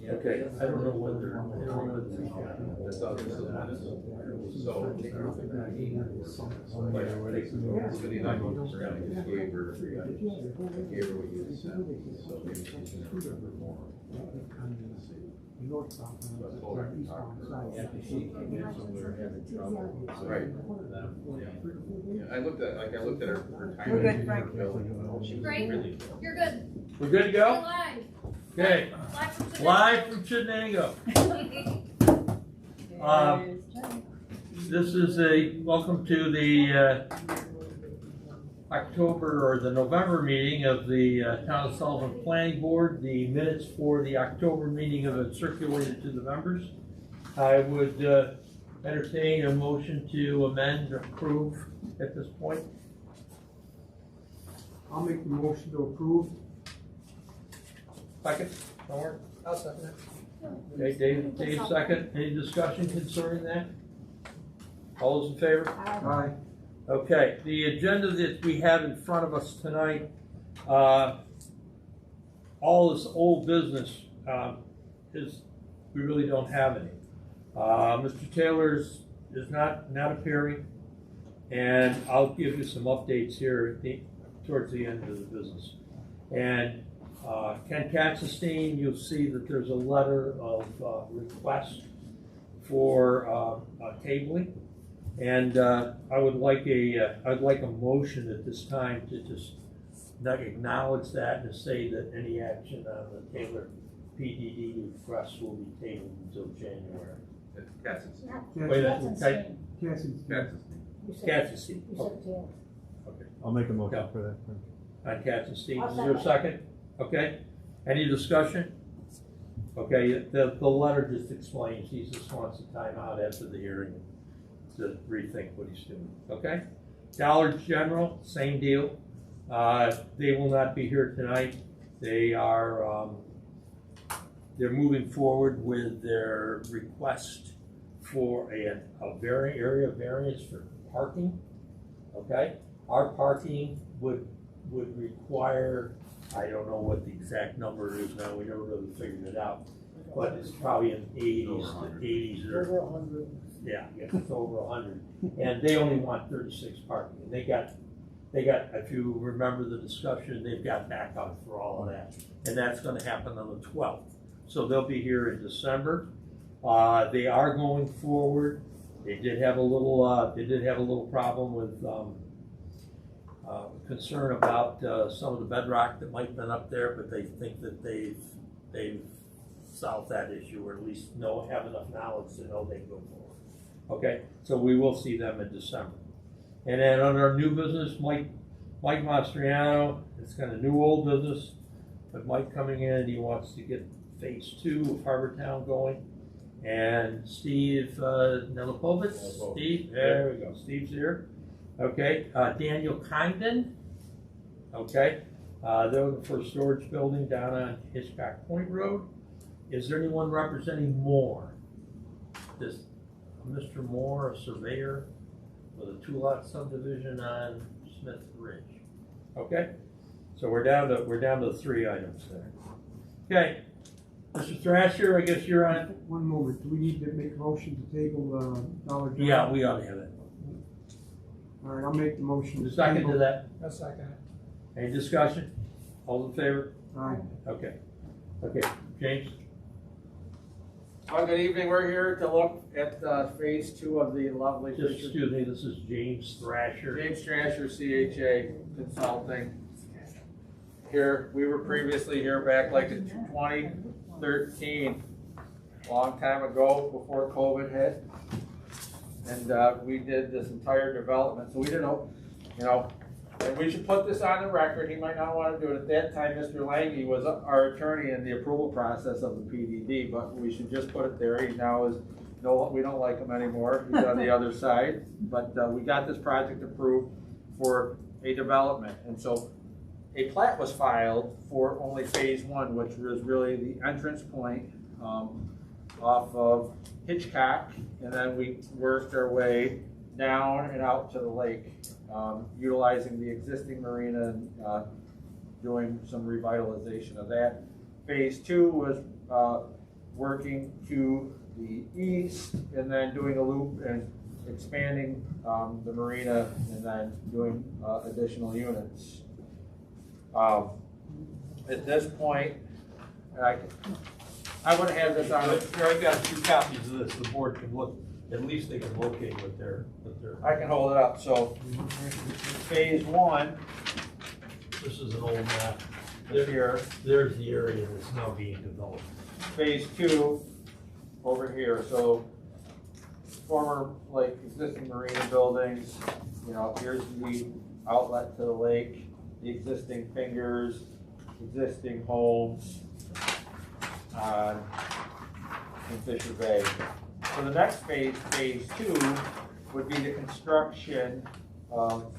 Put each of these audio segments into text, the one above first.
Okay, I don't know whether. That's all this is. So. City and I gave her what you said, so maybe she's gonna more. Right. Yeah, I looked at her time. We're good, Frank. Frank, you're good. We're good to You're go? live. Okay, Live from live from Chenango. today. This is welcome to the October or the November meeting of the Town of Sullivan Planning Board. The minutes for the October meeting have been circulated to the members. I would entertain a motion to amend or approve at this point. I'll make the motion to approve. Second, Howard? I'll second it. Okay, Dave second. Any discussion concerning that? All those in favor? Aye. Okay, the agenda that we have in front of us tonight, all this old business we really don't have any. Mr. Taylor's is not appearing, and I'll give you some updates here towards the end of the business. And Ken Katzenstein, you'll see that there's a letter of request for tabling. And I'd like a motion at this time to just acknowledge that and say that any action on the Taylor PDD request will be tabled until January. Wait, Katzenstein. Okay. I'll make a motion for that. On Katzenstein, is there a second? Okay. Any discussion? Okay, the letter just explains he just wants a timeout after the hearing to rethink what he's doing, okay? Dollar General, same deal. They will not be here tonight. They are, they're moving forward with their request for a area variance for parking, okay? Our parking would require, I don't know what the exact number is now, we never really figured it out, but it's probably in 80s or Over 100. yeah, it's over 100, and they only want 36 parking. And they got, if you remember the discussion, they've got backup for all of that, and that's going to happen on the 12th. So they'll be here in December. They are going forward. They did have a little problem with concern about some of the bedrock that might have been up there, but they think that they've solved that issue, or at least have enough knowledge to know they can go forward. Okay, so we will see them in December. And then on our new business, Mike Mastriano, it's kind of new old business, but Mike coming in, he wants to get phase 2 of Harbor Town going. And Steve Nelipovitz, Steve, there we go, Steve's here. Okay, Daniel Kindon, okay, they're looking for a storage building down on Hitchcock Point Road. Is there anyone representing Moore? This Mr. Moore, a surveyor with a 2-lot subdivision on Smith Ridge. Okay, so we're down to 3 items there. Okay, Mr. Thrasher, I guess you're on. One moment, do we need to make a motion to table Dollar General? Yeah, we ought to have it. All right, I'll make the motion. Second to that. A second. Any discussion? All in favor? Aye. Okay. Okay, James? Well, good evening. We're here to look at phase 2 of the lovely Just excuse me, this is James Thrasher. James Strasher, CHA Consulting. Here, we were previously here back like in 2013, a long time ago before COVID hit. And we did this entire development. So we didn't know, and we should put this on the record. He might not want to do it. At that time, Mr. Lange was our attorney in the approval process of the PDD, but we should just put it there. He now is, we don't like him anymore. He's on the other side. But we got this project approved for a development. And so a plat was filed for only phase 1, which was really the entrance point off of Hitchcock. And then we worked our way down and out to the lake, utilizing the existing marina and doing some revitalization of that. Phase 2 was working to the east and then doing a loop and expanding the marina and then doing additional units. At this point, I would have this on. Here, I've got 2 copies of this, the board can look, at least they can locate what they're. I can hold it up. So phase 1 This is an old map. is here. There's the area that's now being developed. Phase 2 over here. So former like existing marina buildings. You know, here's the outlet to the lake, the existing fingers, existing homes in Fisher Bay. So the next phase, phase 2, would be the construction of,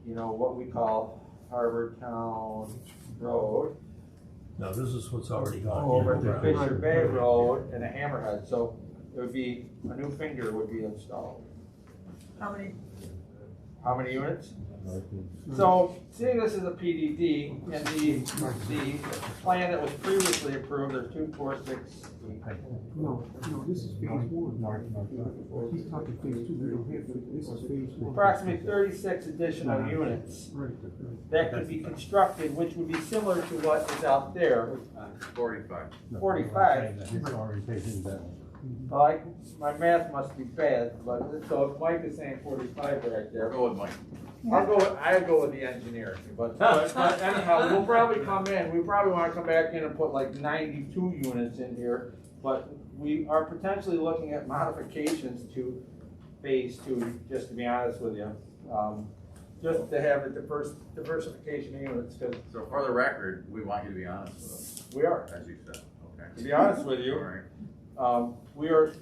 you know, what we call Harbor Town Road No, this is what's already gone. over to Fisher Bay Road and a hammerhead. So it would be, a new finger would be installed. How many? How many units? So, seeing this as a PDD, and the plan that was previously approved, there's 2, 4, 6, 8. No, this is phase 1. He's talking phase 2, we don't have, this is phase 1. Approximately 36 additional units Right. that could be constructed, which would be similar to what is out there. 45. 45. Like, my math must be bad, but, so if Mike is saying 45 right there. Go with Mike. I'll go with the engineer, but anyhow, we'll probably come in, we probably wanna come back in and put like 92 units in here, but we are potentially looking at modifications to phase 2, just to be honest with you. Just to have a diversification of units, cause So for the record, we want you to be honest with us, we are, as you said, okay? to be honest with All you, right. we are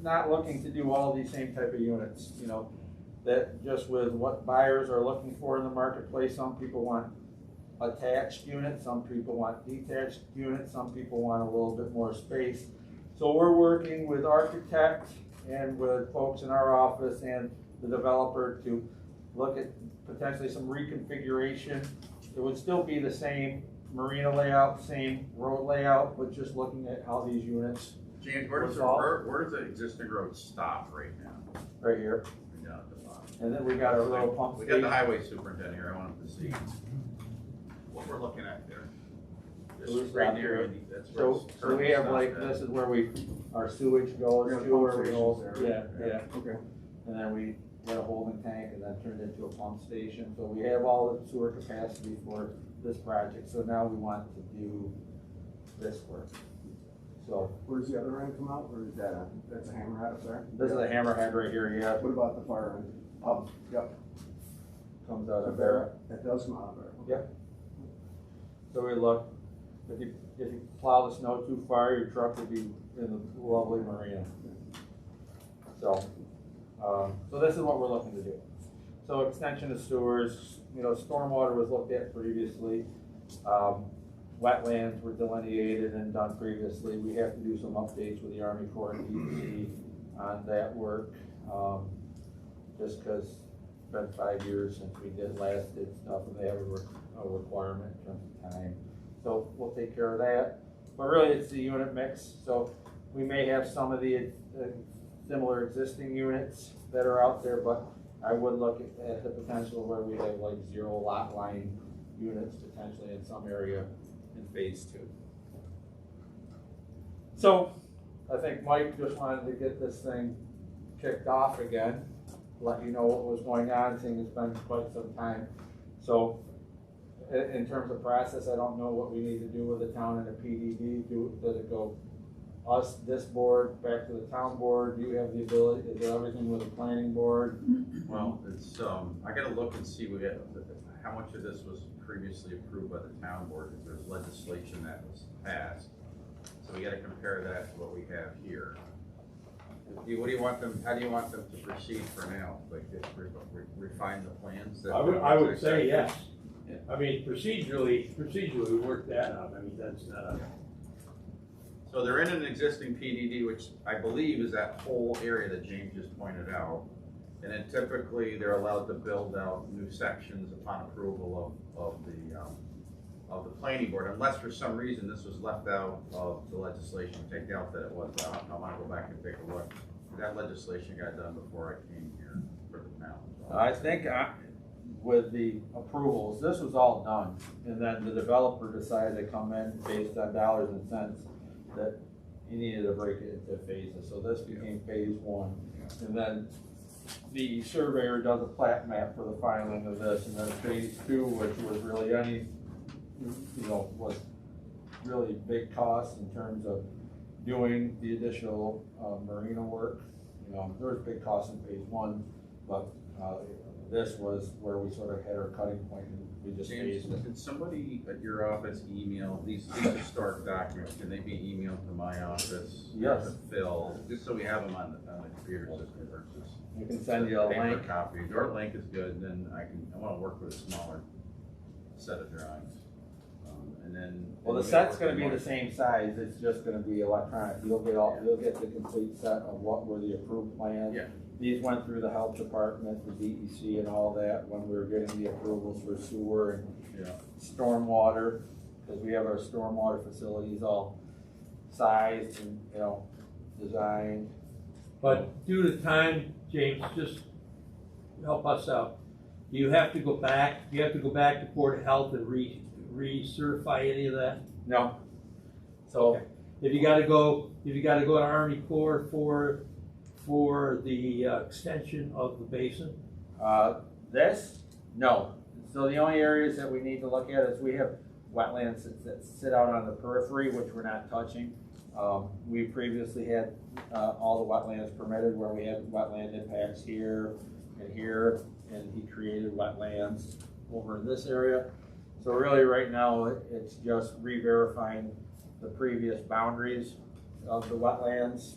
not looking to do all these same type of units, you know. That just with what buyers are looking for in the marketplace, some people want attached units, some people want detached units, some people want a little bit more space. So we're working with architects and with folks in our office and the developer to look at potentially some reconfiguration. It would still be the same marina layout, same road layout, but just looking at how these units James, where does the existing road stop right now? right here. Down at the bottom. And then we got our little pump We got the station. highway superintendent here, I want him to see what we're looking at there. This is right there, that's where. So we have like, this is where our sewage goes Yeah, to, pump where we go, stations yeah, there. yeah. Okay. And then we had a holding tank and then turned into a pump station. So we have all the sewer capacity for this project. So now we want to do this work. So Where does the other end come out, or is that that's a hammerhead up there? this is a hammerhead right here, yeah, What about the far end? Yep, comes out of there. that does come out of there. Yep. So we look, if you plow the snow too far, your truck would be in the lovely marina. So, so this is what we're looking to do. So extension of sewers, you know, stormwater was looked at previously. Wetlands were delineated and done previously. We have to do some updates with the Army Corps and DEC on that work. Just because it's been 5 years since we did stuff, and they have a requirement in terms of time. So we'll take care of that. But really, it's the unit mix. So we may have some of the similar existing units that are out there, but I would look at the potential where we have like 0 lot line units potentially in some area in phase 2. So I think Mike just wanted to get this thing kicked off again, let you know what was going on, seeing it's been quite some time. So in terms of process, I don't know what we need to do with the town and the PDD. Does it go us, this board, back to the town board? Do you have the ability, is it everything with the planning board? Well, it's, I gotta look and see how much of this was previously approved by the town board, because there's legislation that was passed. So we gotta compare that to what we have here. What do you want them, how do you want them to proceed for now? Like, just refine the plans? that- I would say yes. I mean, procedurally, we work that out. I mean, that's not a. So they're in an existing PDD, which I believe is that whole area that James just pointed out. And then typically they're allowed to build out new sections upon approval of the of the planning board, unless for some reason this was left out of the legislation, which I doubt that it was. I wanna go back and take a look. That legislation got done before I came here for the town. I think with the approvals, this was all done, and then the developer decided to come in based on dollars and cents, that he needed to break it into phases, so this became phase one. And then the surveyor does a plat map for the filing of this, and then phase two, which was really was really big costs in terms of doing the additional marina work. There was big costs in phase one, but this was where we sort of had our cutting point, and we just James, phased it. did somebody at your office email these historic documents? Can they be emailed to my office? Yes. To Phil, just so we have them on the computer system versus We can send you a paper link. copies. Your link is good, then I wanna work with a smaller set of drawings. And then. Well, the set's gonna be the same size, it's just gonna be electronic, you'll get the complete set of what were the approved plans. Yeah. These went through the health department, the DEC and all that, when we were getting the approvals for sewer and Yeah. stormwater, because we have our stormwater facilities all sized and, designed. But due to time, James, just help us out. Do you have to go back to Board of Health and recertify any of that? No. So, If you gotta go to Army Corps for the extension of the basin? no. So the only areas that we need to look at is we have wetlands that sit out on the periphery, which we're not touching. We previously had all the wetlands permitted where we had wetland impacts here, and he created wetlands over in this area. So really, right now, it's just re-verifying the previous boundaries of the wetlands,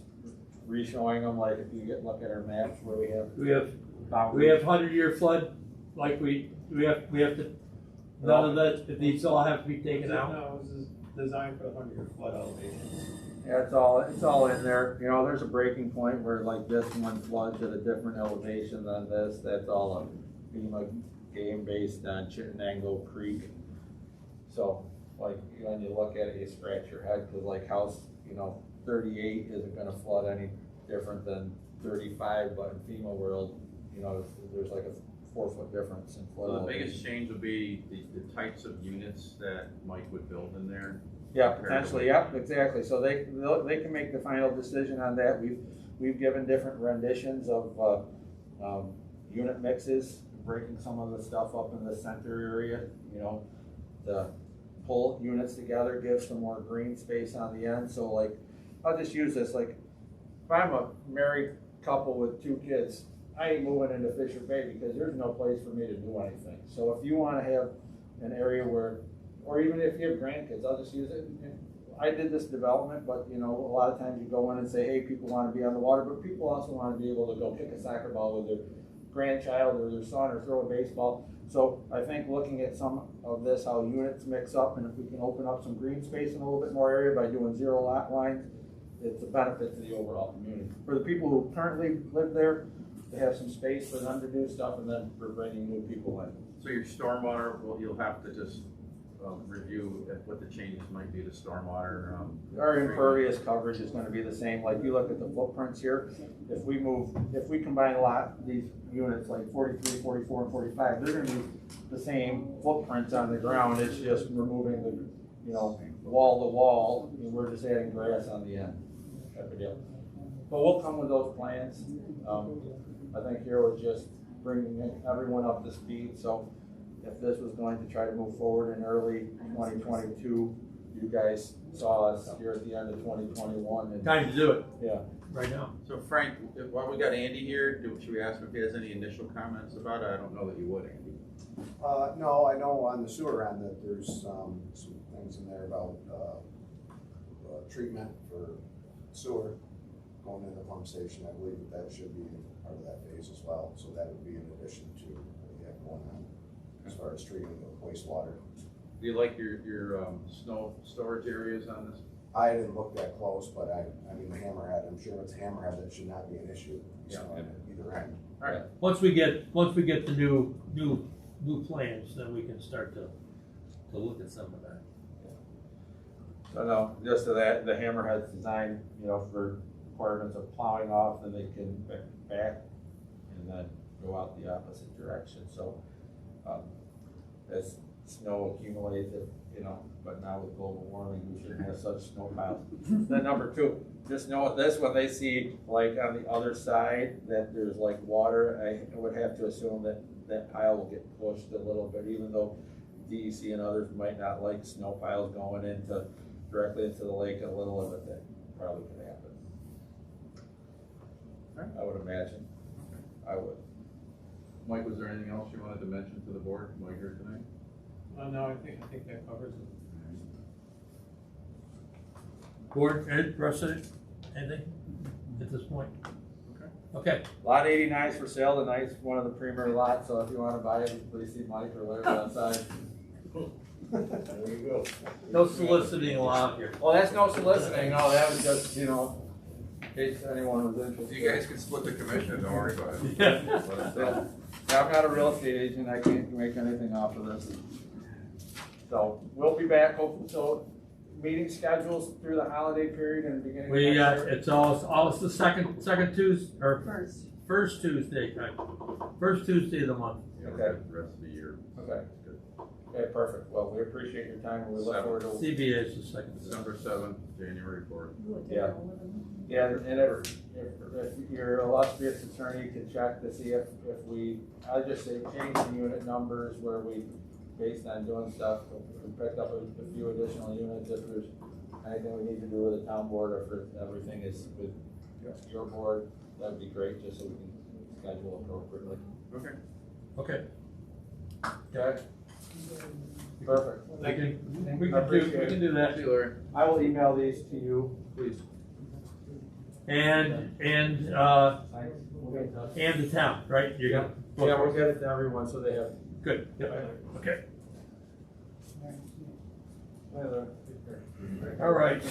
re-showing them, like if you look at our maps where we have We have boundaries. 100-year flood, like we have to, none of that, these all have to be taken out? No, this is designed for the 100-year flood elevation. Yeah, it's all in there. There's a breaking point where like this one floods at a different elevation than this. That's all a FEMA game based on Chittenango Creek. So like when you look at it, you scratch your head, because like house, 38 isn't gonna flood any different than 35, but in FEMA world, there's like a 4-foot difference in flood. So the elevation. biggest change would be the types of units that Mike would build in there. Yeah, potentially, yeah, exactly. So they can make the final decision on that. We've given different renditions of unit mixes, breaking some of the stuff up in the center area, to pull units together, give some more green space on the end. So like, I'll just use this, like, if I'm a married couple with 2 kids, I ain't moving into Fisher Bay because there's no place for me to do anything. So if you wanna have an area where, or even if you have grandkids, I'll just use it. I did this development, but a lot of times you go in and say, hey, people want to be on the water, but people also want to be able to go kick a soccer ball with their grandchild or their son, or throw a baseball. So I think looking at some of this, how units mix up, and if we can open up some green space in a little bit more area by doing 0 lot lines, it's a benefit to the overall community. For the people who currently live there, they have some space for them to do stuff, and then we're bringing new people in. So your stormwater, well, you'll have to just review what the changes might be to stormwater. Our impervious coverage is gonna be the same, like you look at the footprints here, if we combine these units like 43, 44, and 45, they're gonna be the same footprints on the ground, it's just removing the wall to wall, and we're just adding grass on the end, type of deal. But we'll come with those plans. I think here was just bringing everyone up to speed, so if this was going to try to move forward in early 2022, you guys saw us here at the end of 2021. And Time to do it. Yeah. Right now. So Frank, while we got Andy here, should we ask him if he has any initial comments about it? I don't know that you would, Andy. No, I know on the sewer end that there's some things in there about treatment for sewer going in the pump station. I believe that should be part of that phase as well. So that would be in addition to what we have going on as far as treating the wastewater. Do you like your snow storage areas on this? I didn't look that close, but I mean the hammerhead, I'm sure it's a hammerhead, that should not be an issue. Yeah. So, on either end. All right. Once we get the new plans, then we can start to to look at some of that. So no, just to that, the hammerhead's designed, you know, for requirements of plowing off, then they can back and then go out the opposite direction, so, as snow accumulates, you know, but now with global warming, we shouldn't have such snow piles. Then number two, just know this, when they see, like, on the other side, that there's like water, I would have to assume that that pile will get pushed a little bit, even though DEC and others might not like snow piles going directly into the lake, a little of it, that probably could happen. I would imagine, I would. Mike, was there anything else you wanted to mention to the board while you're here tonight? No, I think that covers it. Board, Ed, rest of it, anything at this point? Okay, Lot 89 is for sale tonight's one of the premier lots, so if you wanna buy it, please see Mike or whatever outside. There you go. no soliciting allowed here. Well, that's no soliciting, no, that was just, you know, in case anyone was interested. You guys can split the commission, don't worry about it. Yeah. Let us know. Yeah, I'm not a real estate agent, I can't make anything off of this. So, we'll be back, hopefully, so, meeting schedules through the holiday period and beginning of We next got, year. it's always the second Tuesday, or first Tuesday, first Tuesday of the month. Yeah, Okay. the rest of the year. Okay. Good. Okay, perfect, well, we appreciate your time, and we look forward to. CBA is the second. December 7th, January 4th. Yeah. Yeah, and if your illustrious attorney can check to see if we, I'd just say change the unit numbers where we, based on doing stuff, we picked up a few additional units, if there's anything we need to do with the town board, or if everything is with your board, that'd be great, just so we can schedule appropriately. Okay. Okay. Okay? Perfect. We can I appreciate it. do that. See you, Larry. I will email these to you, Please. And okay? the town, right? You're gonna. Yeah, we'll get it to everyone, so they have. Good, yep, okay, all right.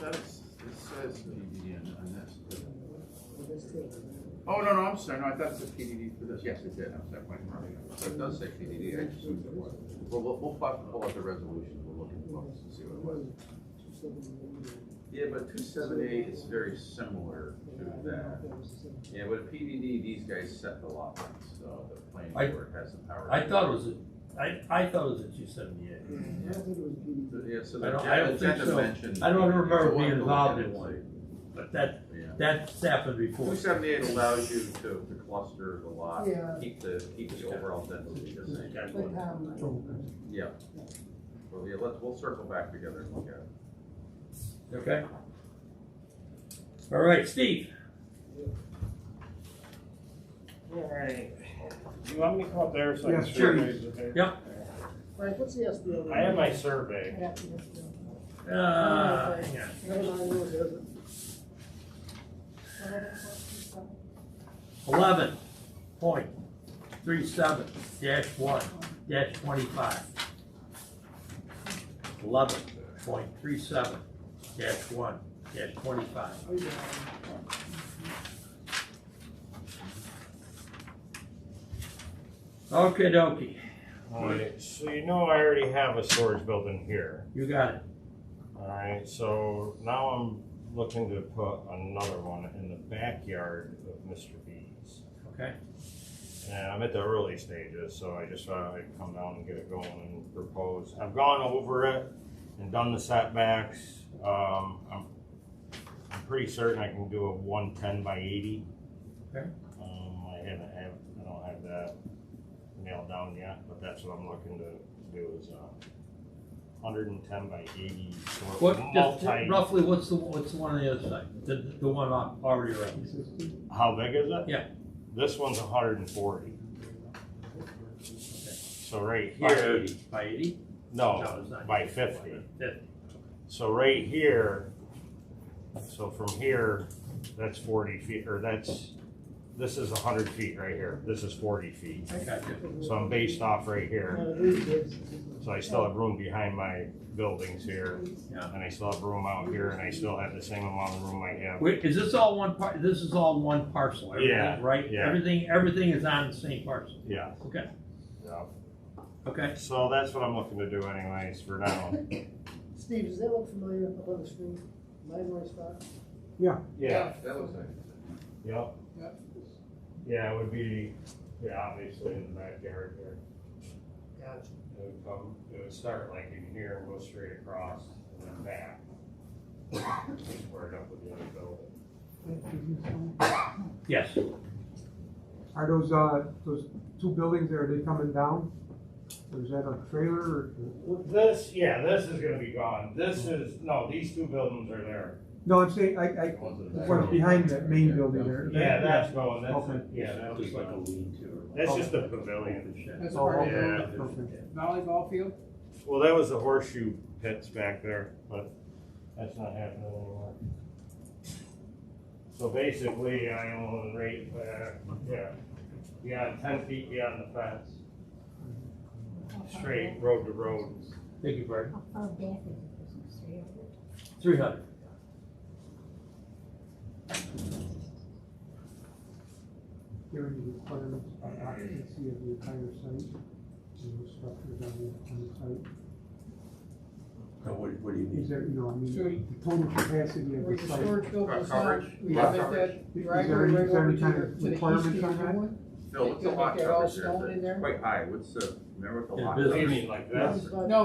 This says PDD on this. Oh, no, I'm sorry, no, I thought it said PDD for this, yes, it did, I was that point wrong. So it does say PDD, I just assumed it was. We'll pull out the resolution, we'll look at the books and see what it was. Yeah, but 278 is very similar to that. Yeah, with PDD, these guys set the lot lines, so the planning board has the power. I thought it was I thought it was at 278. Yeah, so I the don't think agenda so. mentioned. I don't remember so we'll being have to look involved at in it. one, but that, Yeah. that's happened before. 278 allows you to cluster the lot, Yeah. keep the overall density the same. Yeah. Well, yeah, we'll circle back together and look at it. Okay. All right, Steve. Alright. You want me to come up there so I can Yes, show please. you? Okay. Yep. Frank, what's the SBL? I have my survey. Hang on. 11.37-1-25. 11.37-1-25. Okay, dokie, Alright, so you know I already have a storage building here. you got it. Alright, so now I'm looking to put another one in the backyard of Mr. B's. Okay, And I'm at the early stages, so I just thought I'd come down and get it going and propose. I've gone over it and done the setbacks. I'm pretty certain I can do a 110 by 80. Okay. I don't have that nailed down yet, but that's what I'm looking to do is 110 by 80. sort of what, just multi- roughly, what's the one on the other side? The one already around? How big is it? Yeah. This one's 140. So right By here, 80? By 80? no, No, it's not. by 50. 50. So right here, so from here, that's 40 feet, or this is 100 feet right here. This is 40 feet. I got you. So I'm based off right here. So I still have room behind my buildings here, Yeah. and I still have room out here, and I still have the same amount of room I have. Wait, is this all one part, this is all one parcel, everything, Yeah, right? yeah. Everything is on the same parcel, Yeah, okay, yeah. okay. So that's what I'm looking to do anyways for now. Steve, does that look familiar up on the screen? Landmark spot? Yeah, That was it. yep. Yep. Yeah, it would be, yeah, obviously in the backyard there. Gotcha. It would start like in here and go straight across and then back. Squared up with the other building. Yes, Are those two buildings there, are they coming down? Or is that a trailer or? This, yeah, this is gonna be gone. This is, no, these two buildings are there. No, I'm saying, what's behind that main building there? Yeah, that's going, that's, Okay. yeah, that'll be just like a gone. lean-to. That's just a pavilion. That's a Oh, part of yeah. the Okay. volleyball field? Well, that was the horseshoe pits back there, but that's not happening anymore. So basically, I own right back, beyond 10 feet beyond the fence. Straight road to road. Thank you, Bert. How far back is it? Is it 300? 300. There are any requirements on occupancy of the entire site? And the structures on the site? What do you Is there, I mean, So the total capacity of Where the the site? storage building's now, Coverage. we Lot have it coverage. that Is driveway there right any over to kind the, of to the east requirements of on your that? one. Phil, what's the They lot make that all coverage there? stone in there? It's quite high, what's the, remember what the In lot business. What do you coverage? mean, like this? No,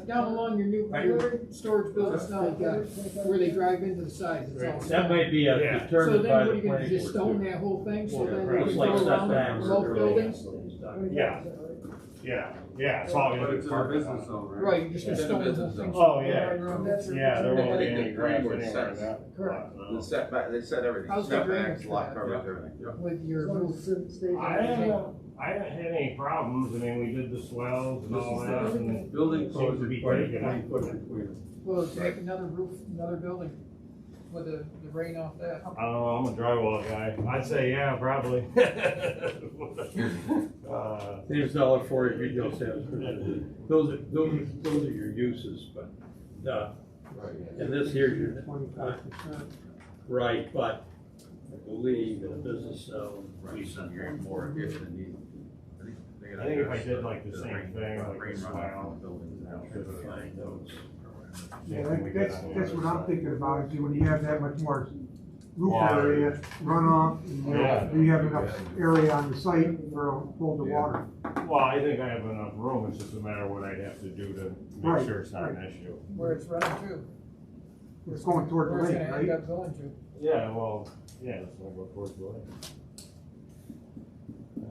down along your new, your storage building's now, where they drive into the sides, it's all That stone. might be Yeah. So determined then by what the are you gonna, planning just board. stone too. that whole thing, so Well, then right. you Just can like go around setbacks. both or buildings? Yeah. Yeah, it's all gonna be parking lot. Right, you're just gonna It's in stone the business whole thing. Oh, yeah. Right around that. Yeah, there won't be I think any the grass planning board anywhere in sets- that. Correct. lot, The no. setback, they said everything, How's the setbacks, drainage lot for that? coverage, everything, yep. With your roof. I haven't had any problems. I mean, we did the swells and all that. And Building seems code to be requires taken 20 up. foot between. Well, make another roof, another building with the rain off that. I don't know, I'm a drywall guy. I'd say, yeah, probably. Seems dollar for you, you don't have. Those are your uses, but, and this here, you're, 25%. right, but I believe in a business zone. Right, so you're more efficient in these. I think if I did like the same rain- thing, like rain the runoff swale. from the buildings now. Should find those. Yeah, that's what I'm thinking about, is when you have that much more roof Water. area, runoff, and Yeah. you have enough area on the site for a hold the water. Well, I think I have enough room. It's just a matter of what I'd have to do to make Right, sure it's not an issue. Where it's running to, It's going toward the where it's lake, gonna end right? up going to. Yeah, well, yeah, it's gonna go towards the lake.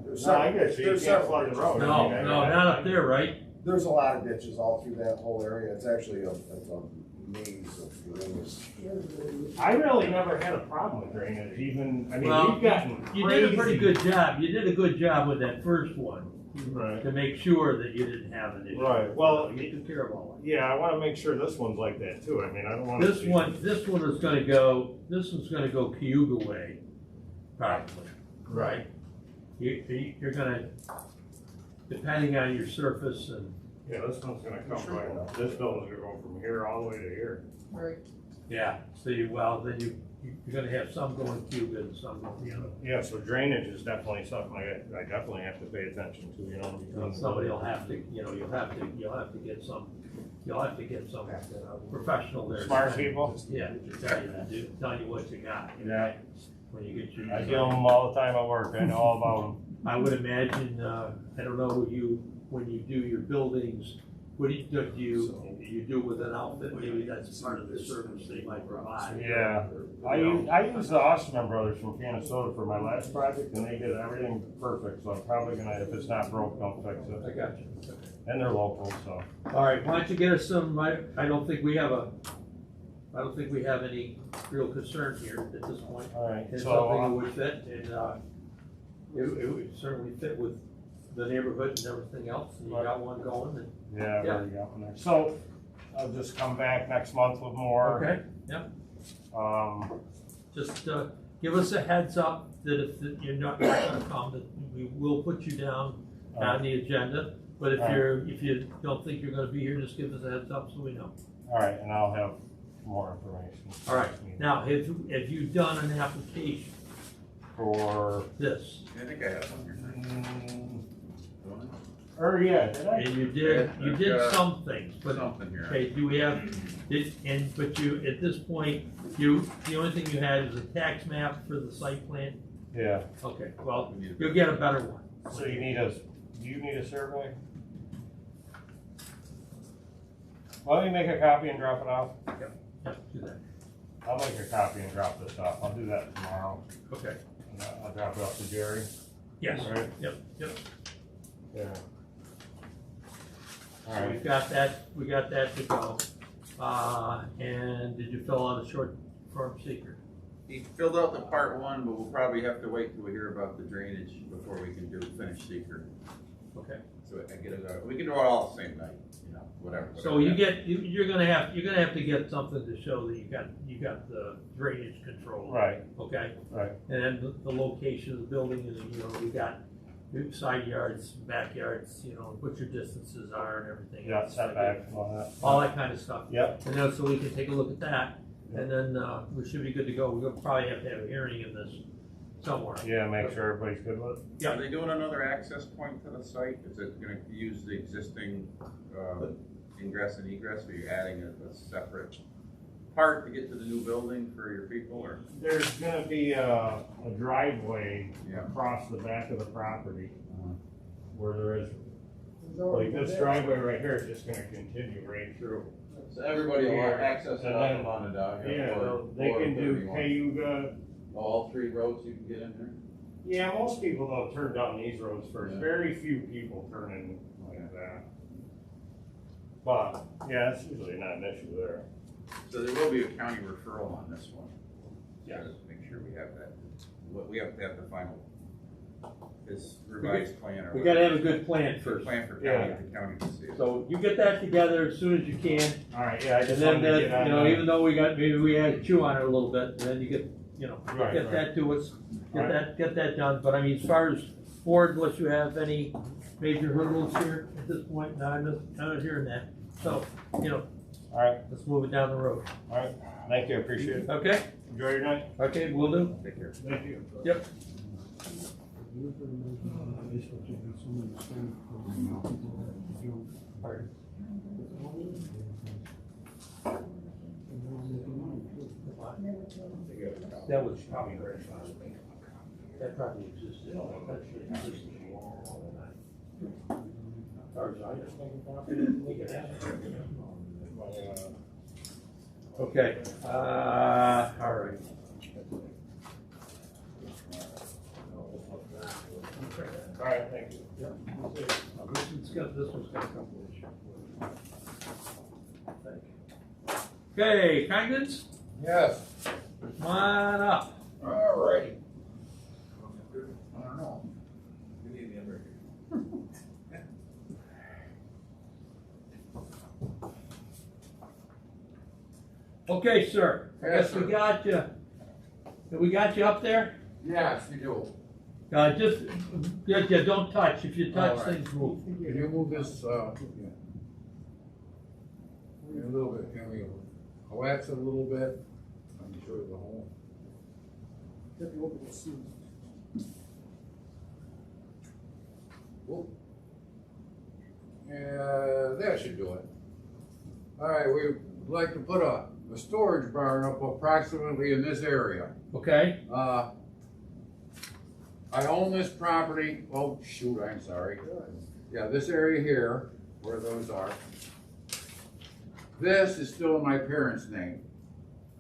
There's No, I several- get you. You there's can't several flood the ditches. road. No, no, not up there, right? There's a lot of ditches all through that whole area. It's actually it's a maze of drainage. I really never had a problem with drainage, even, I mean, Well, we've gotten You did a pretty crazy- good job, you did a good job with that first one, Right, to make sure that you didn't have an issue. right, well, You took care of all yeah, I wanna make sure this one's like that too. I mean, I don't that. wanna. This see- one is gonna go, this one's gonna go Cayuga way, probably, right? You're gonna, depending on your surface and, Yeah, this one's gonna come right, this building's gonna go from here all the way to here. Right. yeah, so then you're gonna have some going Cayuga and some going the other. Yeah, so drainage is definitely something I definitely have to pay attention to, you know. because- Somebody will have to, you'll have to get some professional there. Smart people? Yeah, to tell you what you got, you know, Yeah, when you get your. I deal with them all the time at work. I know all about them. I would imagine, I don't know, when you do your buildings, what do you do with an outfit? Maybe that's part of the service they might provide. Yeah, I used the Osterman Brothers from Canastota for my last project, and they did everything perfect, so I'm probably gonna, if it's not broke, don't fix I it. got you. And they're local, so. All right, why don't you get us some, I don't think we have any real concern here at this point. All right, It's so, something that would fit, and, it would certainly fit with the neighborhood and everything else, and you got one going, and, yeah, I've Yeah. already got one there. So, I'll just come back next month with more. okay, yep. Just, give us a heads up that if you're not gonna come, that we will put you down on the agenda. But if Alright. if you don't think you're gonna be here, just give us a heads up so we know. All right, and I'll have more information. All right, now, have you done an application For, this? I think I have one here. or yeah, did I? And you Yeah, did I've got some things, but, Something here. okay, do we have, but you, at this point, the only thing you had is a tax map for the site plan? Yeah, Okay, well, We need a- you'll get a better one. so do you need a survey? Why don't you make a copy and drop it off? Yep, do that. I'll make a copy and drop this off, I'll do that tomorrow, Okay, and I'll drop it off to Jerry, yes, right? yep. Yeah. All So right, we got that to go. And did you fill out a short form seeker? He filled out the part one, but we'll probably have to wait till we hear about the drainage before we can do finish seeker. Okay. So I get it out, we can do it all the same night, you know, whatever. So you're gonna have to get something to show that you got the drainage control. right, Okay? right, And then the location of the building, and, you know, we got side yards, backyards, you know, what your distances are and everything. yeah, else. setback, all that. All that kind of stuff. Yep, And then, so we can take a look at that, and then, we should be good to go. We'll probably have to have a hearing in this somewhere. yeah, make sure everybody's good with it. Are they doing another access point to the site? Is it gonna use the existing, ingress and egress, or are you adding a separate part to get to the new building for your people, or? There's gonna be a driveway Yeah. across the back of the property Uh-huh. where there is, like this driveway right here is just gonna continue right through. So everybody will Here. access it And up then- and on and down. Yeah, they can do Cayuga. All three roads you can get in there? Yeah, most people don't turn down these roads first. Yeah. Very few people turn in like that. But, yeah, it's usually not an issue there. So there will be a county referral on this one. Yeah. Just make sure we have that. We have to have the final, this revised plan or. We gotta have a good plan first. Plan for Yeah. county, the county can see it. So you get that together as soon as you can, All right, yeah, I and just then, wanted to get on you know, that. even though maybe we had to chew on it a little bit, then you get, you know, Right, get right. that to us, Right. get that done. But I mean, as far as board, unless you have any major hurdles here at this point, no, I'm not hearing that. So, you know, All right, let's move it down the road. all right. Thank you, appreciate it. Okay? Enjoy your night. Okay, will do. Take care. Thank you. Yep. That was probably very fast. That probably existed. That should exist a long time. As far as I know, we could ask her, you know. Okay, all right. All right, thank you. This one's got a couple of issues. Thank you. Okay, Kindness, Yes. come on up. All righty. I don't know. Okay, sir, I Yes, guess we sir. got you. We got you up there? Yes, you do. Just, yeah, don't touch. If you touch, All right. things move. Can you move this, a little bit, can we collapse it a little bit? Let me show you the hole. Whoop. Yeah, that should do it. All right, we'd like to put a storage barn up approximately in this area. Okay, I own this property, oh shoot, I'm sorry. Yeah, this area here, where those are. This is still in my parents' name.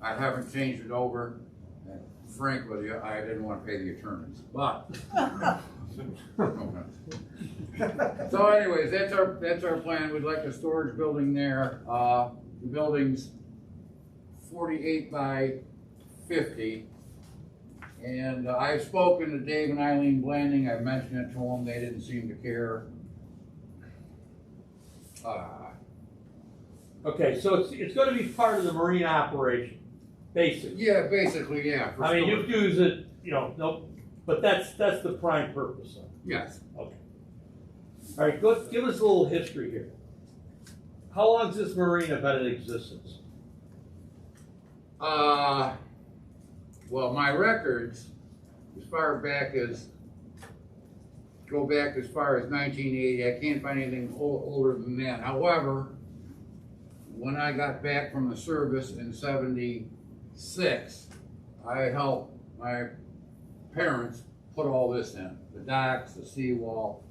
I haven't changed it over. And frank with you, I didn't want to pay the attorneys, but. So anyways, that's our plan. We'd like a storage building there. The building's 48 by 50. And I've spoken to Dave and Eileen Blanding. I've mentioned it to them. They didn't seem to care. okay, so it's gonna be part of the marine operation, basically. Yeah, basically, yeah. for I mean, you storage. use it, you know, nope, but that's the prime purpose of it. Yes. Okay. All right, give us a little history here. How long has this marina been in existence? Well, my records, as far back as, go back as far as 1980, I can't find anything older than that. However, when I got back from the service in '76, I helped my parents put all this in, the docks, the seawall.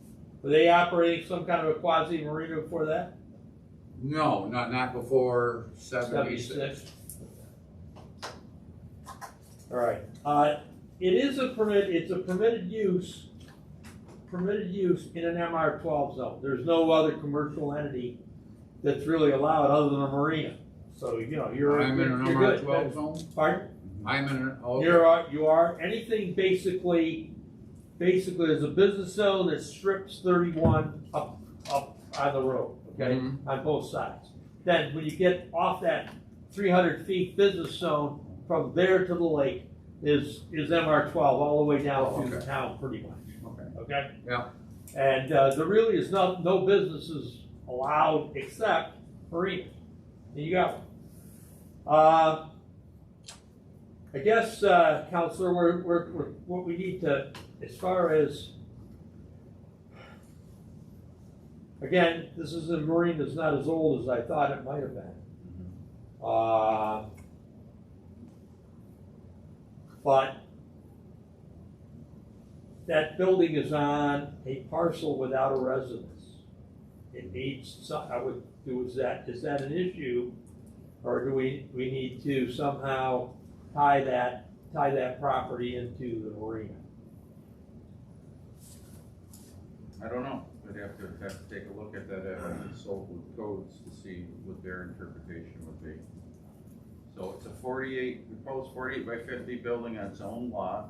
Were they operating some kind of a quasi marina before that? No, not before '76. All right. It is a it's a permitted use in an MR12 zone. There's no other commercial entity that's really allowed other than a marina. So, you know, I'm in an you're good. MR12 zone? Pardon? I'm in an, okay. You are, anything basically is a business zone that strips 31 up on the road, okay? Mhm. On both sides. Then when you get off that 300 feet business zone, from there to the lake is MR12 all the way down through the town pretty much, Okay. okay? Yeah. And there really is no businesses allowed except marinas. There you go. I guess, Counselor, we're what we need to, as far as, again, this is a marine that's not as old as I thought it might have been. But that building is on a parcel without a residence. It needs some, is that an issue? Or do we need to somehow tie that property into the marina? I don't know. We'd have to take a look at that and consult with codes to see what their interpretation would be. So it's a proposed 48 by 50 building on its own lot,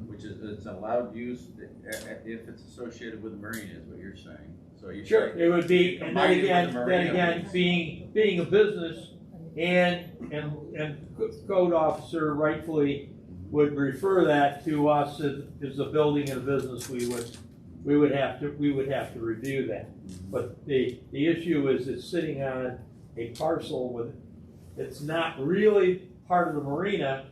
which is, it's allowed use if it's associated with the marina, is what you're saying. So you Sure, it would be, and then combine it with the again, marina. being a business, and code officer rightfully would refer that to us as a building and a business. We would have to review that. But the issue is it's sitting on a parcel with, it's not really part of the marina.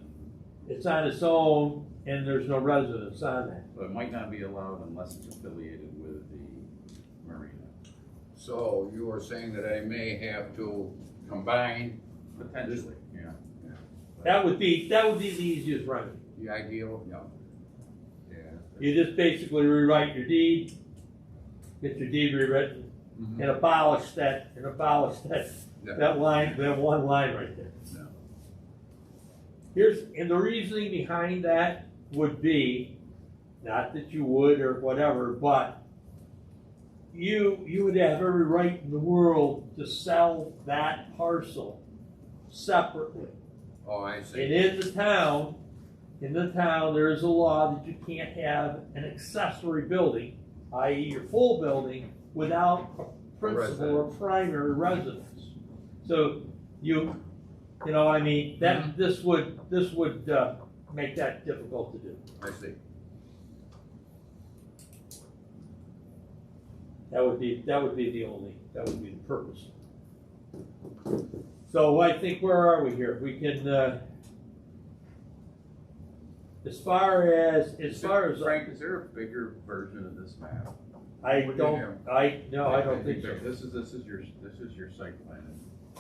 It's on its own, and there's no residence on that. So it might not be allowed unless it's affiliated with the marina. So you were saying that I may have to combine Potentially, yeah. That would be the easiest remedy. the ideal, yeah. You just basically rewrite your deed, get your deed rewritten, Mhm. and abolish that Yeah. that line, that one line right there. Yeah. And the reasoning behind that would be, not that you would or whatever, but you would have every right in the world to sell that parcel separately. Oh, I And see. in the town, there is a law that you can't have an accessory building, i.e. your full building, without a principal or primary residence. So you know what I mean? That, this would make that difficult to do. I see. That would be the purpose. So I think, where are we here? We can, as far as. Frank, is there a bigger version of this map? I don't think so. This is your site plan.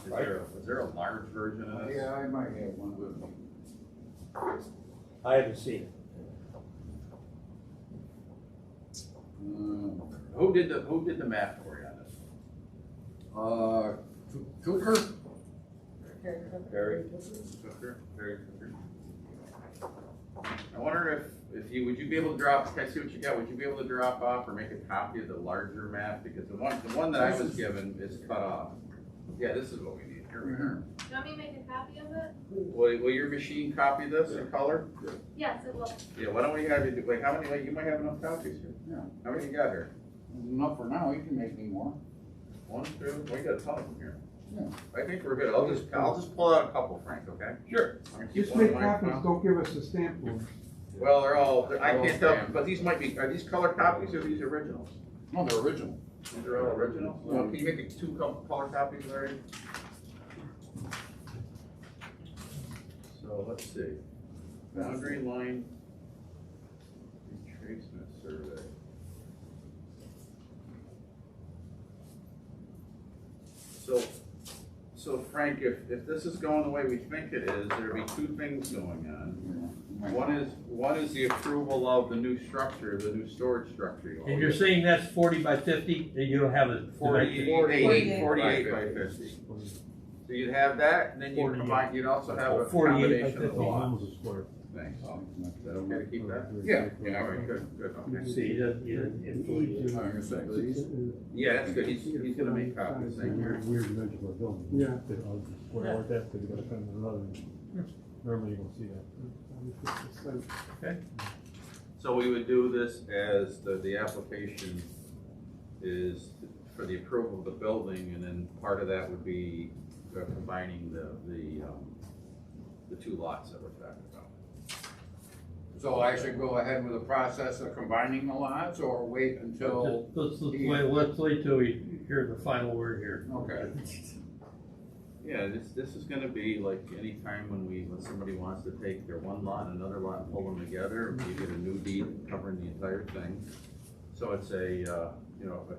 Is Right. there a large version of this? Yeah, I might have one with me. I haven't seen it. Who did the map for you on this? Cooker? Barry Cooker? I wonder if would you be able to drop, I see what you got, would you be able to drop off or make a copy of the larger map? Because the one that I was given is cut off. Yeah, this is what we need. Here we are. Do you want me to make a copy of it? Will your machine copy this in color? Yes, it will. Yeah, why don't we have you, wait, how many, you might have enough copies here. Yeah. How many you got here? Enough for now, you can make me more. 1, 2, we got a ton of them here. Yeah. I think we're good. I'll just pull out a couple, Frank, okay? Sure. I'm gonna keep Just one in make my copies, file. don't give us a stamp one. Well, I can't tell, but these might be, are these color copies or these originals? No, they're original. These are all original? Well, can you make it two color copies, Larry? So, let's see. Boundary line retracement survey. So Frank, if this is going the way we think it is, there'll be two things going on. One is the approval of the new structure, the new storage structure. And you're saying that's 40 by 50, and you don't have a 48 by 50. So you'd have that, and then you'd 48. combine, you'd also have a 48 by combination of the 50. lots. Thanks. Is that okay to keep that? Yeah. All right, good, okay. See, he doesn't, Yeah, that's good, he's gonna make copies, thank you. Weird dimensional building. Yeah. Square like that, because you gotta come another. Normally you don't see that. Okay. So we would do this as the application is for the approval of the building, and then part of that would be combining the two lots that we're talking about. So I should go ahead with the process of combining the lots or wait until? Let's wait till we hear the final word here. Okay. Yeah, this is gonna be like any time when somebody wants to take their one lot and another lot and pull them together, you get a new deed covering the entire thing. So it's a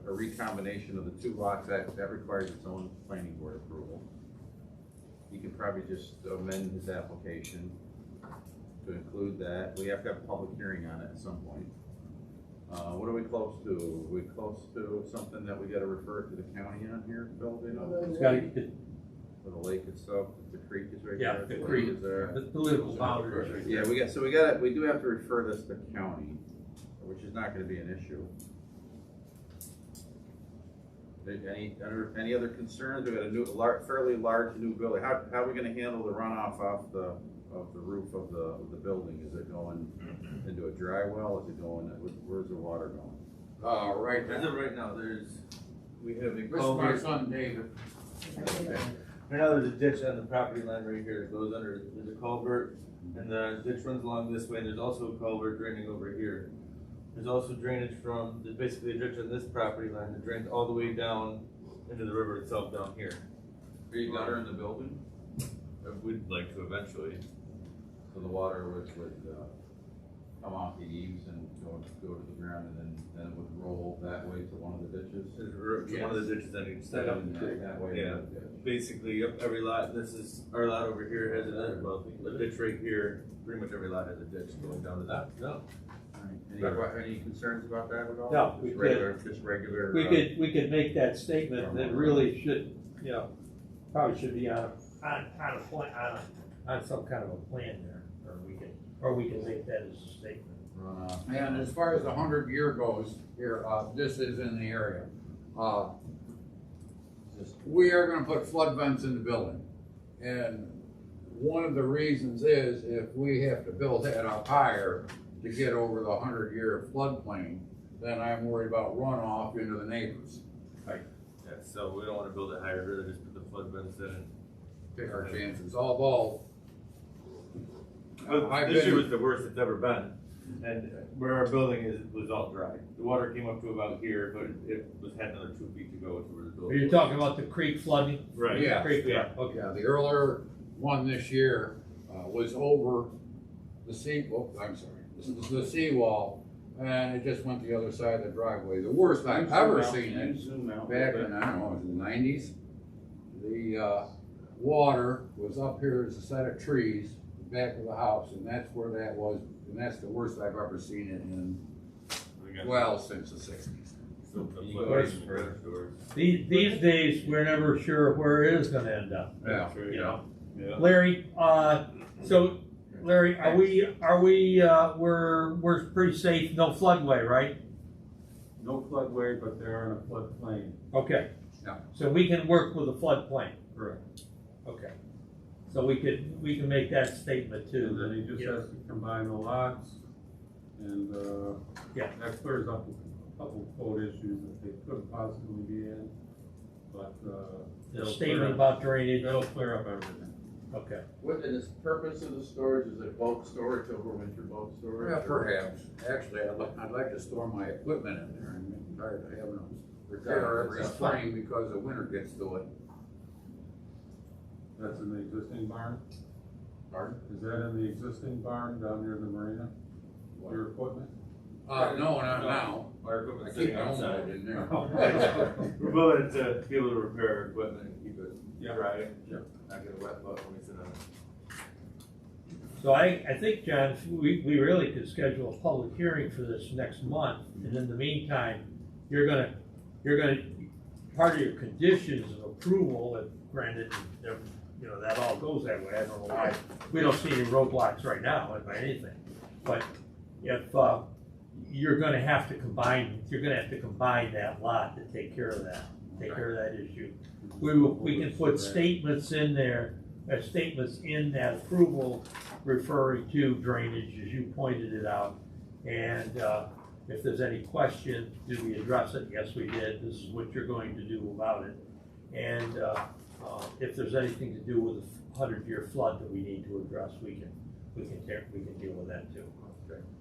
recombination of the two lots that requires its own planning board approval. You could probably just amend his application to include that. We have to have a public hearing on it at some point. What are we close to? Are we close to something that we gotta refer to the county on here, Bill, do you know? It's gotta get, For the lake itself, the creek is right yeah, there. the creek is there. the political boundaries. right Yeah, there. we do have to refer this to county, which is not gonna be an issue. Any other concerns? We got a fairly large new building. How are we gonna handle the runoff off the roof of the building? Is it going into a dry well? Is it going, where's the water going? Right As now. of right now, we have a This is my culvert. son David. Right now, there's a ditch on the property line right here that goes under, there's a culvert, and the ditch runs along this way, and there's also a culvert draining over here. There's also drainage there's basically a ditch on this property line that drains all the way down into the river itself down here. Are you gutter in the building? We'd like to eventually. So the water would come off the eaves and go to the ground, and then it would roll that way to one of the ditches? There's one of the ditches on each side. That way. Yeah, basically, every lot, this is, our lot over here has a ditch right here, pretty much every lot has a ditch going down to that. No, Any concerns about that at all? No, Just regular. we could make that statement that really should, probably should be on a plan, on some kind of a plan there, or we can make that as a statement. And as far as the 100-year goes, here, this is in the area. We are gonna put flood vents in the building. And one of the reasons is if we have to build that up higher to get over the 100-year floodplain, then I'm worried about runoff into the neighbors. Yeah, so we don't wanna build it higher, really just put the flood vents in. Take our chances, although I've This year been- was the worst it's ever been, and where our building was all dry. The water came up to about here, but it had another 2 feet to go to where the Are building. you talking about the creek flooding? Right. Yeah. Creek, Yeah. okay. Yeah, the earlier one this year was over the the seawall, and it just went the other side of the driveway. The worst I've ever seen it, Zoom out. back in, I don't know, the 90s. The water was up here as a set of trees, back of the house, and that's where that was, and that's the worst I've ever seen it in, well, since the 60s. These days, we're never sure where it is gonna end up. Yeah. You know? Yeah. Larry, so, Larry, we're pretty safe, no floodway, right? No floodway, but they are in a floodplain. Okay. Yeah. So we can work with a floodplain. Correct. Okay. So we can make that statement too. And then he just has to combine the lots, and, Yeah. that clears up a couple code issues that they could possibly be in, but, The statement about drainage, it'll clear up everything. okay. What is the purpose of the storage? Is it bulk storage, overwinter bulk storage? Yeah, perhaps. Actually, I'd like to store my equipment in there. I'm tired of having a repair every spring because the winter gets to it. That's in the existing barn? Pardon? Is that in the existing barn down near the marina? Your equipment? No, not now. Our I equipment's keep sitting my own outside. wood in there. We're building it to be able to repair our equipment and keep it Yeah. dry. Yeah. Not get a wet butt when we sit on it. So I think, John, we really could schedule a public hearing for this next month, and in the meantime, you're gonna, part of your conditions of approval, if granted, you know, that all goes that way, I don't know why, we don't see any roadblocks right now, by anything, but if, you're gonna have to combine that lot to take care of that issue. We can put statements in there, statements in that approval referring to drainage, as you pointed it out. And if there's any question, did we address it? Yes, we did. This is what you're going to do about it. And if there's anything to do with the 100-year flood that we need to address, we can deal with that too.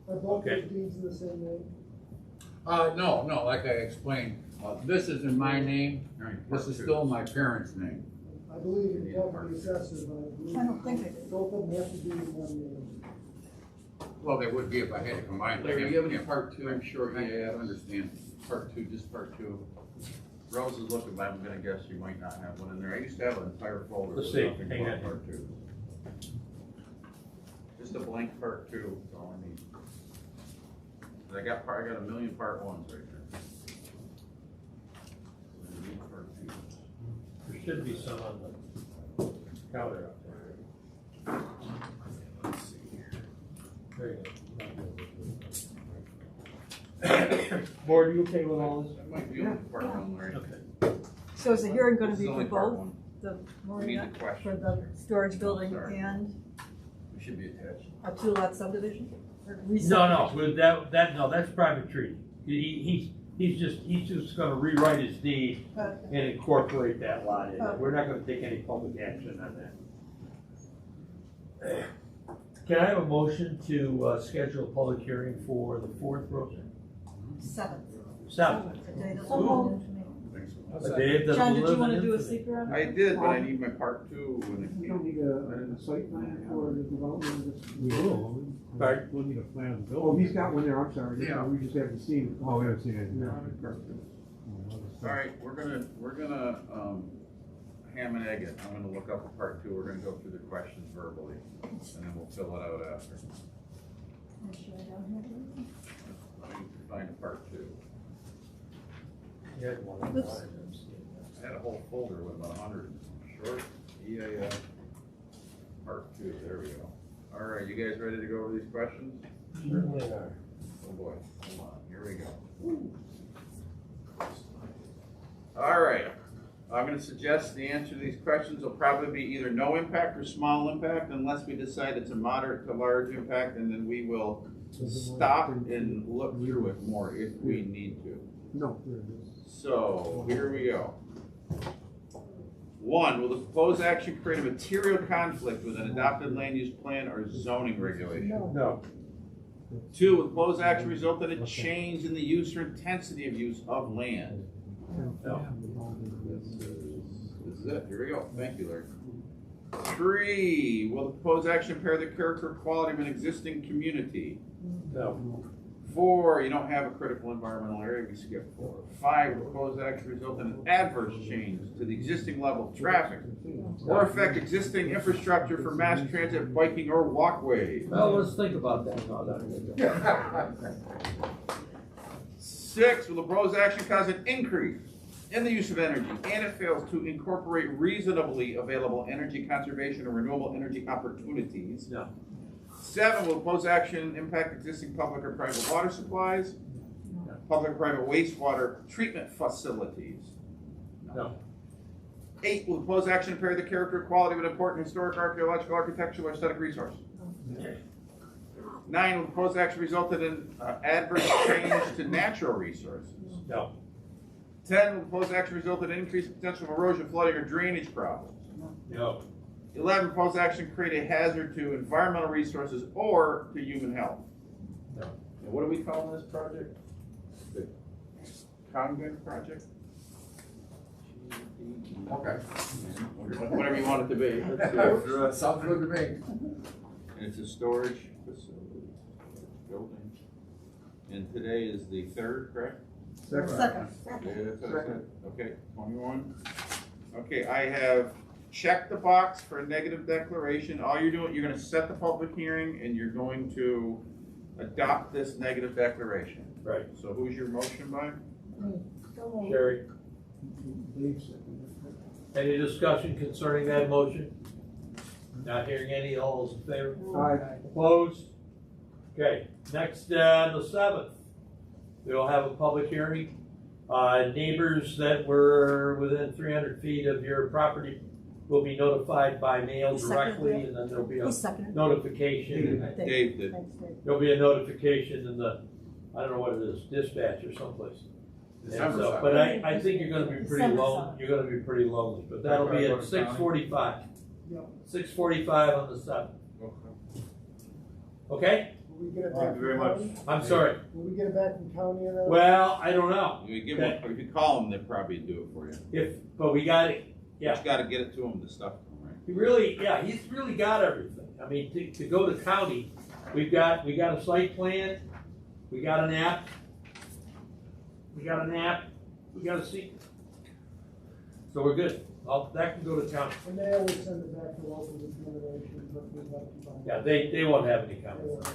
Are both Okay. those deeds in the same name? No, like I explained, this is in my name, this is still my parents' name. I believe you can talk to the assessor, but I believe. I don't think I did. Both of them have to be in one name. Well, they would be if I had to combine them. Larry, do you have any part two? I'm sure he I has. understand. Part two, just part two. Rose is looking, but I'm gonna guess you might not have one in there. I used to have an entire folder. Let's with see. nothing Hang but on. part two. Just a blank part two, is all I need. I got a million part ones right there. I need part two. There should be some on the counter up there. Let's see here. There you go. Board, you okay with all this? That might be only part one, Larry. Okay. So is the hearing gonna This be is for only part both one. the We need marina, the for question. the storage building Sorry. and We should be attached. a two-lot subdivision? Or No, re-subdivision? with no, that's private treaty. He's just gonna rewrite his deed Okay. and incorporate that lot in. Okay. We're not gonna take any public action on that. Can I have a motion to schedule a public hearing for the 4th, Rosa? Seventh. 7th. The day that's Ooh. known to me. A day that John, will did you live wanna in do a infamy. secret? I did, but I need my part two when it You don't need a site plan for the development of this? We will. Pardon? We'll need a plan of the building. Oh, he's got one there, I'm sorry. Yeah. We just haven't seen it. Oh, we haven't seen it. Yeah. All right, we're gonna ham and egg it. I'm gonna look up a part two. We're gonna go through the questions verbally, and then we'll fill it out after. I'm sure I don't have it. I need to find a part two. You had one on Oops. mine, I'm seeing I had a whole folder with about 100 short EAF part two. There we go. All right, you guys ready to go over these questions? that. Certainly are. Oh boy, hold on. Here we go. All right, I'm gonna suggest the answer to these questions will probably be either no impact or small impact, unless we decide it's a moderate to large impact, and then we will stop and look through it more if we need to. No, there it is. So, here we go. 1, will the proposed action create a material conflict with an adopted land use plan or zoning regulation? No. 2, will the proposed action result in a change in the use or intensity of use of land? No. This is it, here we go, thank you, Larry. 3, will the proposed action impair the character or quality of an existing community? No. 4, you don't have a critical environmental area, we skip 4. 5, will the proposed action result in an adverse change to the existing level of traffic or affect existing infrastructure for mass transit, biking, or walkways? Well, let's think about that. No, no. 6, will the proposed action cause an increase in the use of energy and it fails to incorporate reasonably available energy conservation or renewable energy opportunities? No. 7, will the proposed action impact existing public or private water supplies? Public or private wastewater treatment facilities? No. 8, will the proposed action impair the character or quality of an important historic, archaeological, architectural, or aesthetic resource? 9, will the proposed action result in an adverse change to natural resources? No. 10, will the proposed action result in an increased potential of erosion, flooding, or drainage problems? No. 11, proposed action create a hazard to environmental resources or to human health? No. And what are we calling this project? The Congen project? Okay. Whatever you want it to be. Sounds good to me. And it's a storage facility, building. And today is the 3rd, correct? Second. Yeah, that's what I said. Okay, 21. Okay, I have checked the box for a negative declaration. All you're doing, you're gonna set the public hearing and you're going to adopt this negative declaration. Right. So who's your motion by? Sherry, Dave seconded it. any discussion concerning that motion? Not hearing any, all those in favor? Aye. Opposed? Okay, next, the 7th, we'll have a public hearing. Neighbors that were within 300 feet of your property will be notified by mail Who seconded directly, it? and then there'll be a Who seconded? notification. Dave did. Thanks, Dave. There'll be a notification in the, I don't know what it is, dispatch or someplace. And December so, 7th. but I think you're gonna be pretty December lonely, 7th. you're gonna be pretty lonely, but that'll be at 6:45. Yep. 6:45 on the 7th, okay? Will we get it Thank back you very from much. county? I'm sorry, Will we get it back from county and that? well, I don't know, You give them, if you call them, they'll probably do it for you. but we got it, You just gotta get it to them, the stuff to them, right? he really, yeah, he's really got everything. I mean, to go to county, we got a site plan, we got an app, we got a secret. So we're good, that can go to county. And they always send it back to local determination, but we'd like to find. Yeah, they won't have any comments.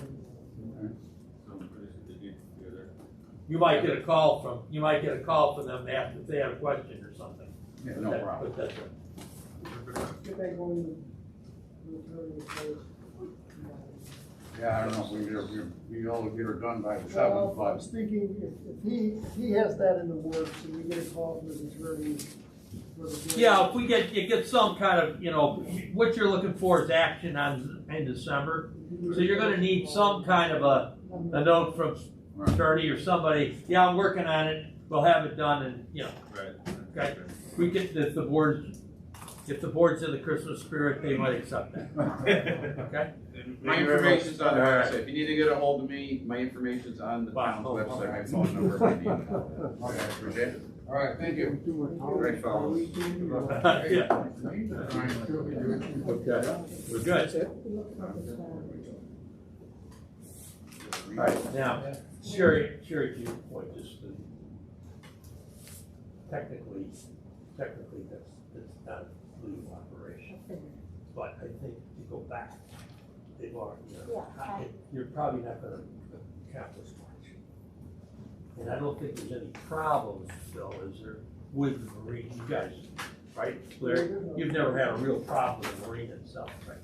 You might get a call from them after if they have a question or something. Yeah, But no that- problem. But that's right. Get that going to the attorney first. Yeah, I don't know, we all get her done by the Well, 7th, I was but thinking, if he has that in the works, and we get a call from his attorney. for the- Yeah, if you get some kind of, what you're looking for is action in December. So you're gonna need some kind of a note from attorney or somebody, yeah, I'm working on it, we'll have it done and, Right. okay. We get, if the board's in the Christmas spirit, they might accept that, okay? My information's on the website. If you need to get a hold of me, my information's on the town's Wow. website, my phone number if you need it. Okay, appreciate it. all right, thank you. Great fellows. Yeah, okay, we're good. All right, now, Sherry, to your point, just technically, that's not a legal operation. But I think to go back, they've already, you're probably not gonna accomplish much. And I don't think there's any problems, Phil, is there, with the marine, you guys, right, Claire? You've never had a real problem with the marine itself, right?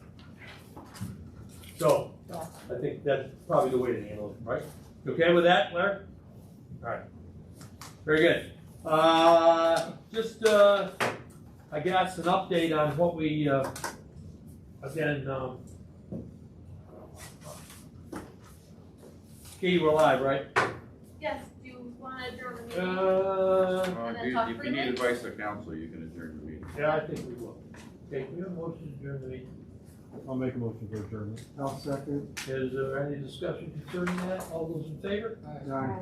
So, I think that's probably the way to handle it, right? You okay with that, Claire? All right, very good. I guess an update on what we, again, Katie, we're live, right? Yes, do you want to adjourn the meeting? Well, then talk if you freely? need advice of counsel, you can adjourn the meeting. Yeah, I think we will. Okay, we have a motion to adjourn the meeting. I'll make a motion for adjournment. I'll second. Is there any discussion concerning that? All those in favor? Aye.